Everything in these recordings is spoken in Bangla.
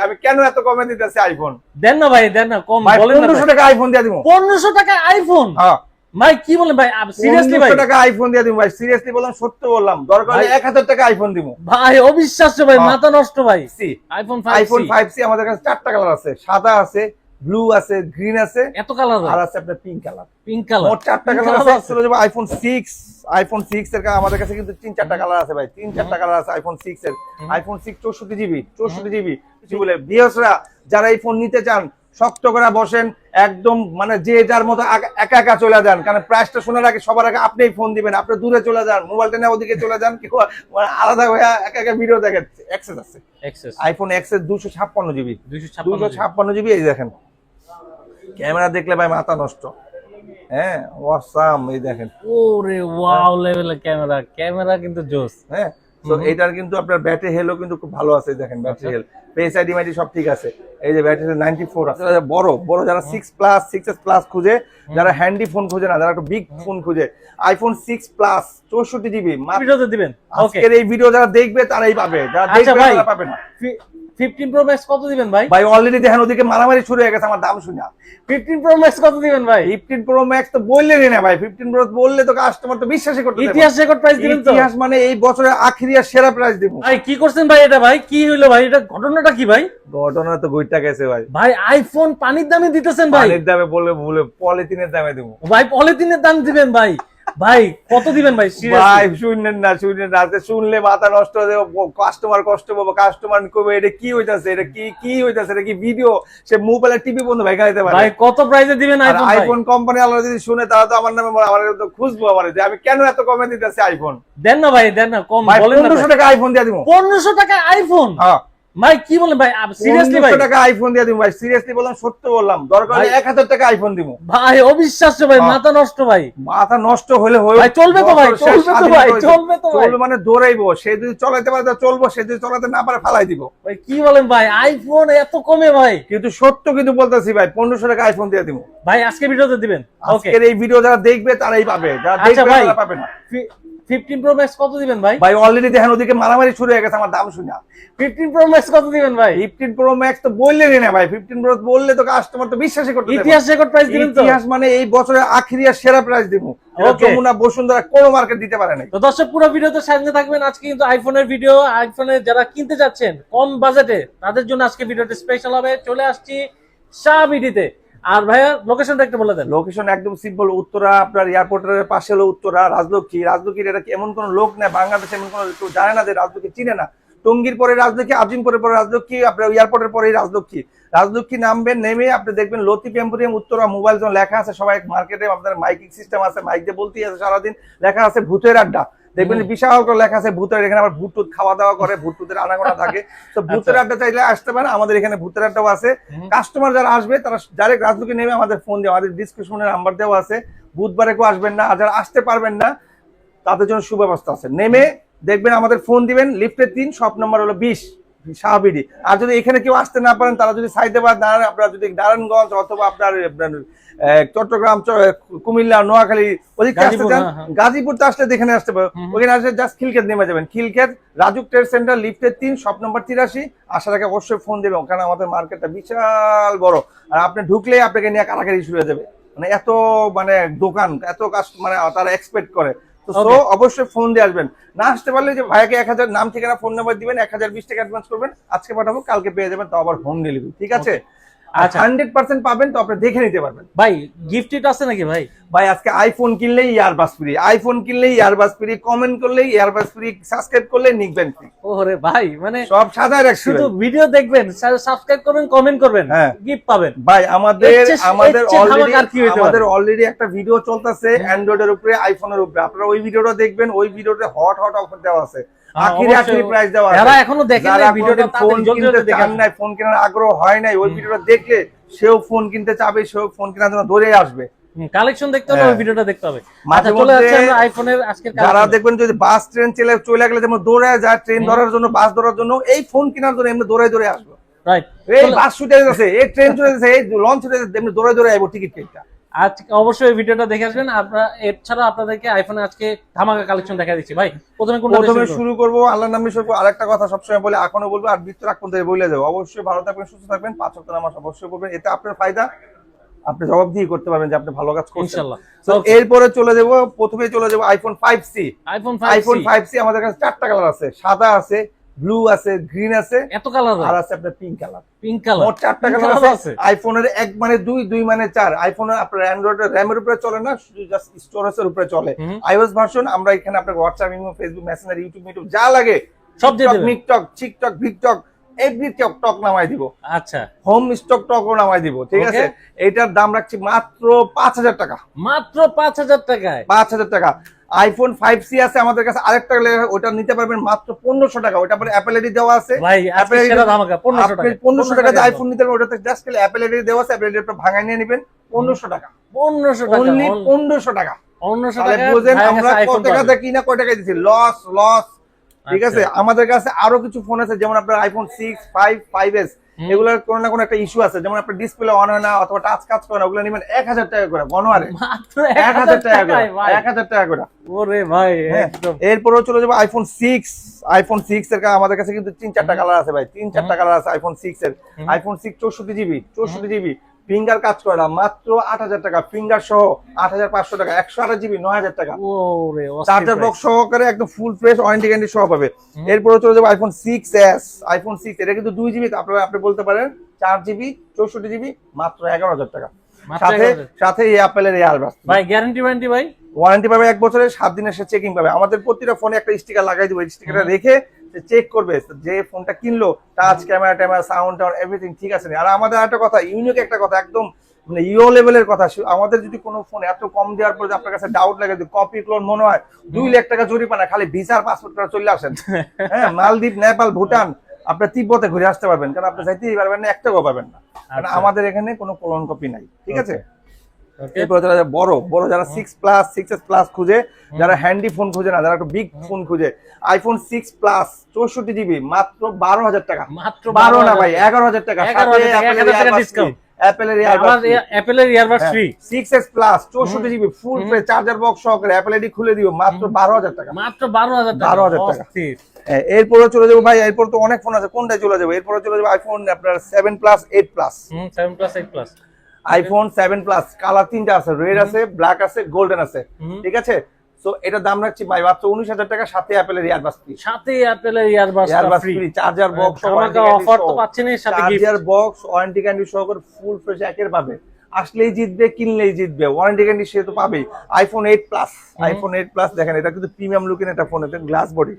আমি কেন এত কমে দিতেছি আইফোন? দেন না ভাই, দেন না, কম বলেন না। 1500 টাকা আইফোন দিয়ে দিব। 1500 টাকা আইফোন? হ্যাঁ ভাই কি বলেন ভাই, সিরিয়াসলি ভাই? 1500 টাকা আইফোন দিয়ে দিব ভাই, সিরিয়াসলি বললাম, সত্য বললাম। দরকার হলে 1000 টাকা আইফোন দিব ভাই। অবিশ্বাস্য ভাই, মাথা নষ্ট ভাই। আইফোন 5C আমাদের কাছে 4টা কালার আছে, সাদা আছে, ব্লু আছে, গ্রিন আছে, এত কালার আর আছে আপনার পিঙ্ক কালার। পিঙ্ক কালার, মোট 4টা কালার আছে। আইফোন 6 এর আমাদের কাছে কিন্তু 3-4টা কালার আছে ভাই, 3-4টা কালার আছে আইফোন 6 এর। আইফোন 6 64 জিবি কিছু বলে ভিউয়ার্সরা যারা এই ফোন নিতে চান শক্ত করে বসেন, একদম মানে যে যার মতো একা একা চলে যান, কারণ প্রাইসটা শোনার আগে সবার আগে আপনিই ফোন দিবেন। আপনি দূরে চলে যান, মোবাইলটা নিয়ে ওদিকে চলে যান, কেউ মানে আলাদা হয়ে একা একা ভিডিও দেখেন। অ্যাক্সেস আছে আইফোন এক্সেস 256 জিবি, 256 জিবি। এই দেখেন ক্যামেরা দেখলে ভাই মাথা নষ্ট। হ্যাঁ ওয়াসাম, এই দেখেন ওরে ওয়াও লেভেলের ক্যামেরা, ক্যামেরা কিন্তু জোস। হ্যাঁ তো এটার কিন্তু আপনার ব্যাটারি হেলও কিন্তু খুব ভালো আছে। দেখেন ব্যাটারি হেল, ফেস আইডি মাইডি সব ঠিক আছে। এই যে ব্যাটারি 94 আছে। বড় বড় যারা 6+, 6s প্লাস খুঁজে, যারা হ্যান্ডি ফোন খুঁজে না, যারা একটু বিগ ফোন খুঁজে, আইফোন 6 প্লাস 64 জিবি ভিডিওতে দিবেন। ওকে, আজকের এই ভিডিও যারা দেখবে তারাই পাবে, যারা দেখবে তারা পাবে না। 15 প্রো ম্যাক্স কত দিবেন ভাই? ভাই অলরেডি দেখেন ওদিকে মারামারি শুরু হয়ে গেছে আমার দাম শুনে। 15 প্রো ম্যাক্স কত দিবেন ভাই? 15 প্রো ম্যাক্স তো বললেনই না ভাই, 15 প্রো বললে তো কাস্টমার তো বিশ্বাসই করতে পারবে না। ইতিহাস রেকর্ড প্রাইস দিবেন তো? ইতিহাস মানে এই বছরের আখিরিয়া সেরা প্রাইস দিব ভাই। কি করছেন ভাই এটা? ভাই কি হইলো ভাই, এটা ঘটনাটা কি ভাই? ঘটনা তো গইটা গেছে ভাই। ভাই আইফোন পানির দামে দিতেছেন ভাই? পানির দামে বলে ভুলে পলিথিনের দামে দেব ভাই। পলিথিনের দাম দিবেন ভাই? ভাই কত দিবেন ভাই? ভাই শুনলেন না, আজকে শুনলে মাথা নষ্ট হয়ে যাবে, কাস্টমার কষ্ট পাবো, কাস্টমার কবে এটা কি হইতাছে, এটা কি হইতাছে, এটা কি ভিডিও, সে মোবাইলে টিভি বন্ধ ভাই খাইতে পারে। ভাই কত প্রাইসে দিবেন আইফোন? আইফোন কোম্পানি আলাদা যদি শুনে তারা তো আমার নামে আমার তো খুঁজবো আমার, যে আমি কেন এত কমে দিতেছি আইফোন। দেন না ভাই, দেন না, কম বলেন না। 1500 টাকা আইফোন দিয়ে দিব। 1500 টাকা আইফোন? হ্যাঁ ভাই কি বলেন ভাই, সিরিয়াসলি ভাই? 1500 টাকা আইফোন দিয়ে দিব ভাই, সিরিয়াসলি বললাম, সত্য বললাম। দরকার হলে 1000 টাকা আইফোন দিব ভাই। অবিশ্বাস্য ভাই, মাথা নষ্ট ভাই। মাথা নষ্ট হলে ভাই চলবে তো ভাই, চলবে তো ভাই, চলবে তো ভাই। চলবে মানে দৌড়াইবো, সে যদি চালাতে পারে তাহলে চলবো, সে যদি চালাতে না পারে ফালাই দিব। ভাই কি বলেন ভাই, আইফোন এত কমে ভাই? কিন্তু সত্য কিন্তু বলতেছি ভাই, 1500 টাকা আইফোন দিয়ে দিব ভাই। আজকে ভিডিওতে দিবেন? ওকে, আজকের এই ভিডিও যারা দেখবে তারাই পাবে, যারা দেখবে তারা পাবে না। 15 প্রো ম্যাক্স কত দিবেন ভাই? ভাই অলরেডি দেখেন ওদিকে মারামারি শুরু হয়ে গেছে আমার দাম শুনে। 15 প্রো ম্যাক্স কত দিবেন ভাই? 15 প্রো ম্যাক্স তো বললেনই না ভাই, 15 প্রো বললে তো কাস্টমার তো বিশ্বাসই করতে পারবে না। ইতিহাস রেকর্ড প্রাইস দিবেন তো? ইতিহাস মানে এই বছরের আখিরিয়া সেরা প্রাইস দিব। যমুনা বসুন্ধরা কোনো মার্কেট দিতে পারে নাই। তো দর্শক পুরো ভিডিওতে সাথে থাকবেন। আজকে কিন্তু আইফোনের ভিডিও, আইফোনের যারা কিনতে যাচ্ছেন কম বাজেটে তাদের জন্য আজকে ভিডিওটা স্পেশাল হবে। চলে আসছি শাহবিডিতে। আর ভাইয়া লোকেশনটা একটু বলে দেন। লোকেশন একদম সিম্পল, উত্তরা আপনার এয়ারপোর্টের পাশে হলো উত্তরা রাজলক্ষ্মীর এটা এমন কোন লোক নেই বাংলাদেশে, এমন কোন কেউ জানে না যে রাজলক্ষ্মী চিনে না। টঙ্গীর পরে রাজলক্ষ্মী, আজিমপুরের পরে রাজলক্ষ্মী, আপনার এয়ারপোর্টের পরেই রাজলক্ষ্মী নামবেন, নেমে আপনি দেখবেন Latif emporium Uttara mobile zone লেখা আছে। সবাই মার্কেটে আপনার মাইকিং সিস্টেম আছে, মাইক দিয়ে বলতেই আছে সারাদিন, লেখা আছে ভূতের আড্ডা। দেখবেন বিশাল করে লেখা আছে ভূতের, এখানে আবার ভূত খাওয়া দাওয়া করে, ভূতের আনাগোনা থাকে। তো ভূতের আড্ডা চাইলে আসতে পারেন, আমাদের এখানে ভূতের আড্ডাও আছে। কাস্টমার যারা আসবে তারা ডাইরেক্ট রাজলক্ষ্মী নেমে আমাদের ফোন দিয়ে, আমাদের ডিসক্রিপশনে নাম্বার দেওয়া আছে। বুধবারে কেউ আসবেন না, আর যারা আসতে পারবেন না তাদের জন্য সুব্যবস্থা আছে। নেমে দেখবেন আমাদের ফোন দিবেন, লিফটের 3 শপ নম্বর হলো 20 শাহবিডি। আর যদি এখানে কেউ আসতে না পারেন তারা যদি সাইদাবাদ দাঁড়ান, আপনারা যদি নারায়ণগঞ্জ অথবা আপনার চট্টগ্রাম, কুমিল্লা, নোয়াখালী ওদিকে আসতে চান, গাজীপুর তো আসলে এখানে আসতে পারো। ওখানে আসলে জাস্ট খিলক্ষেত নেমে যাবেন, খিলক্ষেত রাজুক ট্রেড সেন্টার লিফটের 3 শপ নম্বর 83। আসার আগে অবশ্যই ফোন দেবেন, কারণ আমাদের মার্কেটটা বিশাল বড়। আর আপনি ঢুকলেই আপনাকে নিয়ে কারাকারি শুরু হয়ে যাবে, মানে এত মানে দোকান, এত মানে তারা এক্সপেক্ট করে। তো অবশ্যই ফোন দিয়ে আসবেন। না আসতে পারলে যে ভাইকে 1000 নাম ঠিকানা ফোন নাম্বার দিবেন, 1020 টাকা অ্যাডভান্স করবেন, আজকে পাঠাবো, কালকে পেয়ে যাবেন, তাও আবার হোম ডেলিভারি। ঠিক আছে? আচ্ছা 100% পাবেন, তো আপনি দেখে নিতে পারবেন। ভাই গিফট টিট আছে নাকি ভাই? ভাই আজকে আইফোন কিনলেই ইয়ারবাস ফ্রি, আইফোন কিনলেই ইয়ারবাস ফ্রি, কমেন্ট করলেই ইয়ারবাস ফ্রি, সাবস্ক্রাইব করলে নিকবেন ফ্রি। ওরে ভাই মানে সব সাজায় রাখছি, শুধু ভিডিও দেখবেন, সাবস্ক্রাইব করবেন, কমেন্ট করবেন, গিফট পাবেন। ভাই আমাদের অলরেডি একটা ভিডিও চলতেছে অ্যান্ড্রয়েডের উপরে, আইফোনের উপরে। আপনারা ওই ভিডিওটা দেখবেন, ওই ভিডিওতে হট অফার দেওয়া আছে, আখেরি প্রাইস দেওয়া আছে। যারা এখনো দেখেন না ভিডিওটা, ফোন কিনতে চান না, ফোন কেনার আগ্রহ হয় নাই, ওই ভিডিওটা দেখলে সেও ফোন কিনতে চাবে, সেও ফোন কেনার জন্য দৌড়ে আসবে। কালেকশন দেখতে হলে ওই ভিডিওটা দেখতে হবে। আচ্ছা চলে যাচ্ছে আমরা আইফোনের আজকের কালেকশন। যারা দেখবেন যদি বাস ট্রেন চলে গেলে যেমন দৌড়ে যায়, ট্রেন ধরার জন্য, বাস ধরার জন্য, এই ফোন কেনার জন্য এমনি দৌড়ে আসবো। রাইট, এই বাস ছুটে যাচ্ছে, এই ট্রেন ছুটে যাচ্ছে, এই লঞ্চ ছুটে যাচ্ছে, এমনি দৌড়ে আইবো টিকিট কেটে। আজকে অবশ্যই এই ভিডিওটা দেখে আসবেন। আপনারা এছাড়া আপনাদেরকে আইফোনে আজকে ধামাকা কালেকশন দেখা দিচ্ছি ভাই। প্রথমে শুরু করবো আল্লাহর নামে শুরু করবো। আরেকটা কথা সবসময় বলে, এখনো বলবো, আর বৃত্ত রাখ পর্যন্ত বলে যাবো, অবশ্যই ভালো থাকবেন, সুস্থ থাকবেন, 5 ওয়াক্ত নামাজ অবশ্যই পড়বেন, এতে আপনার ফায়দা, আপনি জবাব দিয়ে করতে পারবেন যে আপনি ভালো কাজ করছেন ইনশাআল্লাহ। তো এরপরে প্রথমে চলে যাবো আইফোন 5C। আইফোন 5C আমাদের কাছে 4টা কালার আছে, সাদা আছে, ব্লু আছে, গ্রিন আছে, এত কালার আর আছে আপনার পিঙ্ক কালার। পিঙ্ক কালার, মোট 4টা কালার আছে। আইফোনের 1 মানে 2 মানে 4। আইফোন আপনার অ্যান্ড্রয়েড র্যামের উপরে চলে না, শুধু জাস্ট স্টোরেজের উপরে চলে। আইওএস ভার্সন আমরা এখানে আপনার WhatsApp, imo, Facebook, Messenger, YouTube যা লাগে সব দিয়ে দেবেন। টিকটক, টিকটক, ভিকটক, এভরি টক নামাই দিব। আচ্ছা, হোম স্টক টকও নামাই দিব, ঠিক আছে। এটার দাম রাখছি মাত্র 5000 টাকা। মাত্র 5000 টাকায়, 5000 টাকা। আইফোন 5C আছে আমাদের কাছে, আরেকটা ওটা নিতে পারবেন মাত্র 1500 টাকা। ওটা পরে অ্যাপল আইডি দেওয়া আছে ভাই আজকে সেরা ধামাকা 1500 টাকা। 1500 টাকাতে আইফোন নিতে পারবেন, ওটাতে জাস্ট খালি অ্যাপল আইডি দেওয়া আছে, অ্যাপল আইডি আপনি ভাঙায় নিয়ে নেবেন 1500 টাকা। 1500 টাকা, অনলি 1500 টাকা। 1500 তাহলে টাকা বুঝেন আমরা কত টাকাতে কিনা কয় টাকায় দিছি, লস। ঠিক আছে, আমাদের কাছে আরো কিছু ফোন আছে, যেমন আপনার আইফোন 6, 5, 5S, এগুলোর কোনো না কোনো একটা ইস্যু আছে, যেমন আপনার ডিসপ্লে অন হয় না অথবা টাচ কাজ করে না, ওগুলো নেবেন 1000 টাকা করে গণহারে, মাত্র 1000 টাকা করে, ভাই 1000 টাকা করে। ওরে ভাই একদম। এরপরেও চলে যাবো আইফোন 6। আইফোন 6 এর আমাদের কাছে কিন্তু 3-4টা কালার আছে ভাই, 3-4টা কালার আছে আইফোন 6 এর। আইফোন 6 64GB ফিঙ্গার কাজ করে না, মাত্র 8000 টাকা, ফিঙ্গার সহ 8500 টাকা, 128GB 9000 টাকা। ওরে চার্জার বক্স সহকারে একদম ফুল ফ্রেশ ওয়ারেন্টি গ্যারান্টি সহ পাবে। এরপরে চলে যাবো আইফোন 6s। আইফোন 6 এটা কিন্তু 2GB, আপনি বলতে পারেন 4GB 64GB, মাত্র 11000 টাকা। সাথে অ্যাপলের এয়ারবাস ভাই, গ্যারান্টি ওয়ারেন্টি ভাই, ওয়ারেন্টি পাবে 1 বছরের, 7 দিনের সে চেকিং পাবে। আমাদের প্রতিটা ফোনে একটা স্টিকার লাগাই দিব, এই স্টিকারটা রেখে চেক করবে যে ফোনটা কিনলো, টাচ, ক্যামেরা, সাউন্ড, এভরিথিং ঠিক আছে। আর আমাদের একটা কথা, ইউনিক একটা কথা, একদম মানে ইও লেভেলের কথা, আমাদের যদি কোনো ফোন এত কম দেওয়ার পর আপনার কাছে ডাউট লাগে, যদি কপি ক্লোন মনে হয়, 2 লাখ টাকা জরিমানা, খালি ভিসা আর পাসপোর্ট করে চলে আসেন। হ্যাঁ, মালদ্বীপ, নেপাল, ভুটান, আপনার তিব্বতে ঘুরে আসতে পারবেন, কারণ আপনি যাইতেই পারবেন না, 1 টাকাও পাবেন না, কারণ আমাদের এখানে কোনো ক্লোন কপি নাই, ঠিক আছে। এরপরে যারা বড় যারা 6+, 6s প্লাস খুঁজে, যারা হ্যান্ডি ফোন খুঁজে না, যারা একটু বিগ ফোন খুঁজে, আইফোন 6 প্লাস 64GB মাত্র 12000 টাকা। মাত্র 12 না ভাই, 11000 টাকা। 1000 টাকা ডিসকাউন্ট, অ্যাপলের earbuds free. 6s plus 64GB full fresh charger box সহকারে অ্যাপল আইডি খুলে দিব মাত্র 12000 টাকা। মাত্র 12000 টাকা, 12000 টাকা। এরপরে চলে যাবো ভাই, এরপর তো অনেক ফোন আছে, কোনটায় চলে যাবো? এরপরে চলে যাবো আইফোন আপনার 7+, 8+। 7+, 8+। আইফোন 7+, কালার 3টা আছে, রেড আছে, ব্ল্যাক আছে, গোল্ডেন আছে, ঠিক আছে। সো এটা দাম রাখছি ভাই মাত্র 19000 টাকা, সাথে অ্যাপলের ইয়ারবাস ফ্রি, সাথে অ্যাপলের earbuds free, charger box offer তো পাচ্ছেন, সাথে gift, charger box warranty guarantee সহকারে ফুল ফ্রেশ একের পাবে। আসলেই জিতবে, কিনলেই জিতবে, ওয়ারেন্টি গ্যারান্টি সে তো পাবেই। আইফোন 8+, আইফোন 8+ দেখেন, এটা কিন্তু প্রিমিয়াম লুকের একটা ফোন, এটা glass body,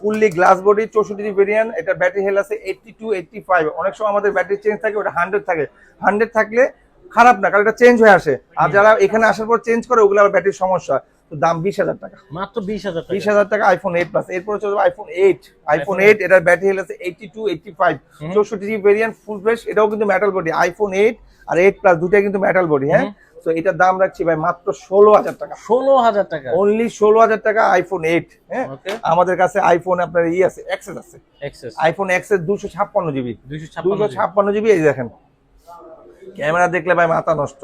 fully glass body, 64GB variant. এটা ব্যাটারি হেলথ আছে 82, 85। অনেক সময় আমাদের ব্যাটারি চেঞ্জ থাকে, ওটা 100 থাকে, 100 থাকলে খারাপ না, কারণ এটা চেঞ্জ হয়ে আসে। আর যারা এখানে আসার পর চেঞ্জ করে, ওগুলো আবার ব্যাটারির সমস্যা, তো দাম 20000 টাকা, মাত্র 20000 টাকা আইফোন 8+। এরপরে চলে যাবে আইফোন 8। আইফোন 8 এটার ব্যাটারি হেলথ আছে 82, 85, 64GB ভেরিয়েন্ট, ফুল ফ্রেশ। এটাও কিন্তু মেটাল বডি। আইফোন 8 আর 8+, দুটাই কিন্তু মেটাল বডি। হ্যাঁ, তো এটার দাম রাখছি ভাই মাত্র 16000 টাকা। 16000 টাকা, অনলি 16000 টাকা আইফোন 8। হ্যাঁ, আমাদের কাছে আইফোন আপনার আছে, এক্সেস আছে, আইফোন এক্সেস 256GB, 256GB। এই দেখেন, ক্যামেরা দেখলে ভাই মাথা নষ্ট।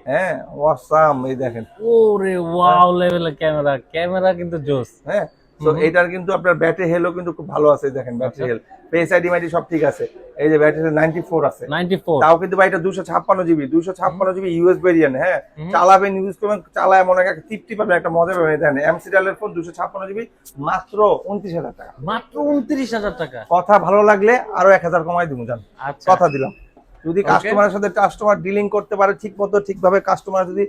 হ্যাঁ, অসাম, এই দেখেন, ওরে ওয়াও লেভেলের ক্যামেরা কিন্তু জোস। হ্যাঁ, তো এটার কিন্তু আপনার ব্যাটারি হেলও কিন্তু খুব ভালো আছে, দেখেন ব্যাটারি হেল, ফেস আইডি মাইডি সব ঠিক আছে। এই যে ব্যাটারি 94 আছে, 94, তাও কিন্তু ভাই এটা 256GB ইউএস ভেরিয়েন্ট। হ্যাঁ, চালাবেন, ইউজ করবেন, চালায় মনে একটা তৃপ্তি পাবেন, একটা মজা পাবেন। দেখেন এমসিডালের ফোন 256GB মাত্র 29000 টাকা, মাত্র 29000 টাকা। কথা ভালো লাগলে আরো 1000 কমাই দিব, জান, কথা দিলাম। যদি কাস্টমারের সাথে কাস্টমার ডিলিং করতে পারে ঠিক মতো, ঠিকভাবে কাস্টমার যদি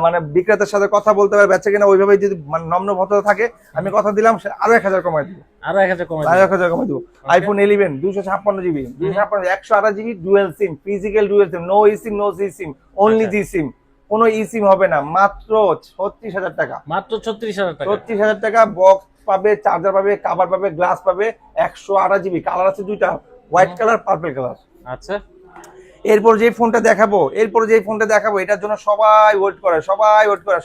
মানে বিক্রেতার সাথে কথা বলতে পারে, বেচে কিনা ওইভাবে যদি নম্র ভদ্রতা থাকে, আমি কথা দিলাম আরো 1000 কমাই দিব, আরো 1000 কমাই দিব। IPhone 11 256GB, 128GB dual SIM, physical dual SIM, no ই সিম, নো জি সিম, অনলি জি সিম, কোনো ই সিম হবে না, মাত্র 36000 টাকা, মাত্র 36000 টাকা। 36000 টাকা। বক্স পাবে, চার্জার পাবে, কভার পাবে, গ্লাস পাবে, 128GB, কালার আছে দুইটা, হোয়াইট কালার, পার্পল কালার। আচ্ছা, এরপর যে ফোনটা দেখাবো, এটার জন্য সবাই ওয়েট করে,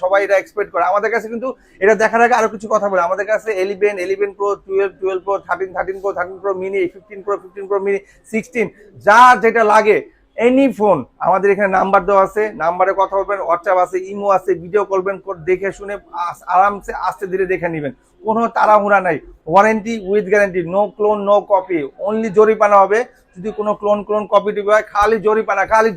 সবাই এটা এক্সপেক্ট করে। আমাদের কাছে কিন্তু এটা দেখার আগে আরো কিছু কথা বলে, আমাদের কাছে 11 Pro, 12 Pro, 13 Pro, 13 Pro mini, 15 Pro mini, 16, যার যেটা লাগে এনি ফোন আমাদের এখানে নাম্বার দেওয়া আছে, নাম্বারে কথা বলবেন, হোয়াটসঅ্যাপ আছে, ইমো আছে, ভিডিও করবেন, দেখে শুনে আরামসে আস্তে ধীরে দেখে নেবেন, কোনো তাড়াহুড়া নাই। Warranty with guarantee, no clone no copy, only জরিপানা হবে যদি কোনো ক্লোন কপি টিপি হয়, খালি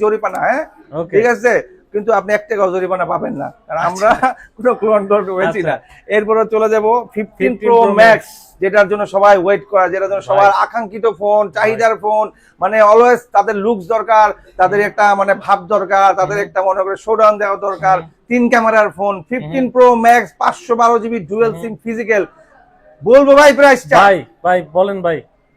জরিপানা। হ্যাঁ ওকে ঠিক আছে, কিন্তু আপনি 1 টাকাও জরিমানা পাবেন না, কারণ আমরা কোনো ক্লোন বেচি না। এরপরে চলে যাব 15 প্রো ম্যাক্স, যেটার জন্য সবাই ওয়েট করে, যেটার জন্য সবার আকাঙ্ক্ষিত ফোন, চাহিদার ফোন, মানে অলওয়েজ তাদের লুকস দরকার, তাদের একটা মানে ভাব দরকার, তাদের একটা মনে করে শোডাউন দেওয়া দরকার। 3 ক্যামেরার phone 15 pro max 512 GB dual SIM physical. বলবো ভাই প্রাইসটা? ভাই বলেন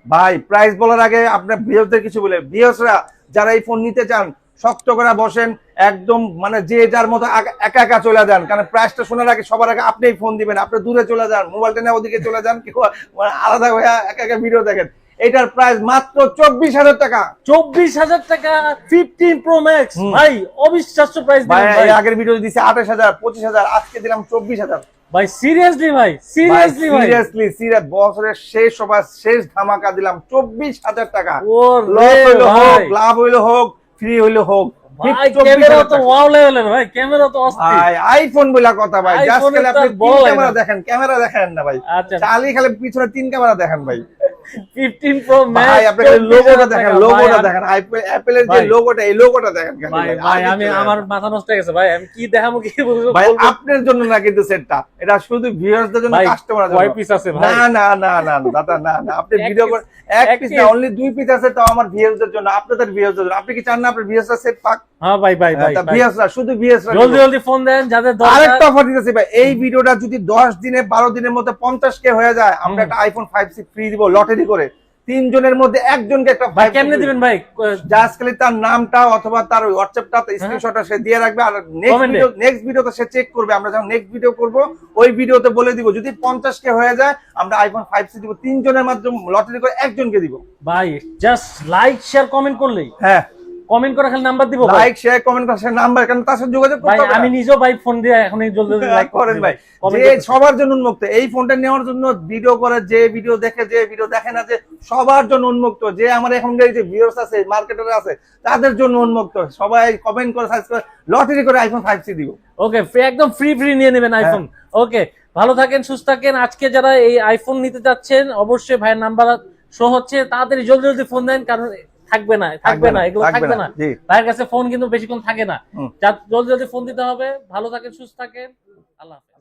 ভাই প্রাইস বলার আগে আপনার ভিউয়ারদের কিছু বলে, ভিউয়ার্সরা যারা এই ফোন নিতে চান শক্ত করে বসেন, একদম মানে যে যার মতো একা একা চলে যান, কারণ প্রাইসটা শোনার আগে সবার আগে আপনিই ফোন দিবেন, আপনি দূরে চলে যান, মোবাইলটা নিয়ে ওদিকে চলে যান, কেউ মানে আলাদা হয়ে একা একা ভিডিও দেখেন। এটার প্রাইস মাত্র 24,000 টাকা। 24,000 টাকা 15 প্রো ম্যাক্স, ভাই অবিশ্বাস্য প্রাইস ভাই দিলেন ভাই। আগের ভিডিও দিছি 28,000 25,000, আজকে দিলাম 24,000। ভাই সিরিয়াসলি ভাই, সিরিয়াসলি বছরের শেষ সবার শেষ ধামাকা দিলাম 24,000 টাকা। ওরে হোক, লাভ হইলো হোক, ফ্রি হইলো হোক, ভাই ক্যামেরা তো ওয়াও লেভেলের, ভাই ক্যামেরা তো অস্থির ভাই। আইফোন বলা কথা ভাই, জাস্ট খালি আপনি ক্যামেরা দেখেন, ক্যামেরা দেখেন না ভাই, আচ্ছা খালি পিছনে 3 ক্যামেরা দেখেন ভাই। 15 প্রো ম্যাক্স ভাই আপনি লোগোটা দেখেন, অ্যাপলের যে লোগোটা, এই লোগোটা দেখেন কেন ভাই আমি আমার মাথা নষ্ট হয়ে গেছে ভাই, আমি কি দেখাবো কি বলবো ভাই? আপনার জন্য না কিন্তু সেটটা, এটা শুধু ভিউয়ারদের জন্য, কাস্টমারদের জন্য। কয় পিস আছে ভাই? না দাদা না, আপনি ভিডিও করে এক পিস না, অনলি 2 পিস আছে, তাও আমার ভিউয়ারদের জন্য, আপনাদের ভিউয়ারদের জন্য। আপনি কি চান না আপনার ভিউয়াররা সেট পাক? হ্যাঁ ভাই ভিউয়াররা, শুধু ভিউয়াররা জলদি ফোন দেন যাদের দরকার। আরেকটা অফার দিতেছি ভাই, এই ভিডিওটা যদি 10 দিনে 12 দিনের মধ্যে 50K হয়ে যায়, আমরা একটা আইফোন 5C ফ্রি দিব লটারি করে। 3 জনের মধ্যে একজনকে একটা ভাই কেমনে দিবেন ভাই? জাস্ট খালি তার নামটা অথবা তার হোয়াটসঅ্যাপটা স্ক্রিনশটটা সে দিয়ে রাখবে, আর নেক্সট ভিডিওতে সে চেক করবে। আমরা যখন নেক্সট ভিডিও করব ওই ভিডিওতে বলে দিব, যদি 50K হয়ে যায় আমরা আইফোন 5C দিব, 3 জনের মাধ্যমে লটারি করে একজনকে দিব। ভাই জাস্ট লাইক শেয়ার কমেন্ট করলেই, হ্যাঁ কমেন্ট করে খালি নাম্বার দিব, লাইক শেয়ার কমেন্ট করে নাম্বার, কারণ তার সাথে যোগাযোগ করতে হবে। আমি নিজেও ভাই ফোন দিয়ে এখন জলদি লাইক করেন ভাই, যে সবার জন্য উন্মুক্ত এই ফোনটা নেওয়ার জন্য। ভিডিও করে যে ভিডিও দেখে, যে ভিডিও দেখে না, যে সবার জন্য উন্মুক্ত। যে আমার এখনকার যে ভিউয়ার্স আছে, মার্কেটার আছে, তাদের জন্য উন্মুক্ত। সবাই কমেন্ট করে সার্চ করে লটারি করে আইফোন 5C দিব। ওকে একদম ফ্রি নিয়ে নেবেন আইফোন। ওকে ভালো থাকেন, সুস্থ থাকেন। আজকে যারা এই আইফোন নিতে যাচ্ছেন অবশ্যই ভাইয়ের নাম্বার শো হচ্ছে, তাড়াতাড়ি জলদি ফোন দেন, কারণ থাকবে না এগুলো থাকবে না ভাইয়ের কাছে ফোন কিন্তু বেশিক্ষণ থাকে না। জলদি ফোন দিতে হবে। ভালো থাকেন, সুস্থ থাকেন, আল্লাহ হাফেজ।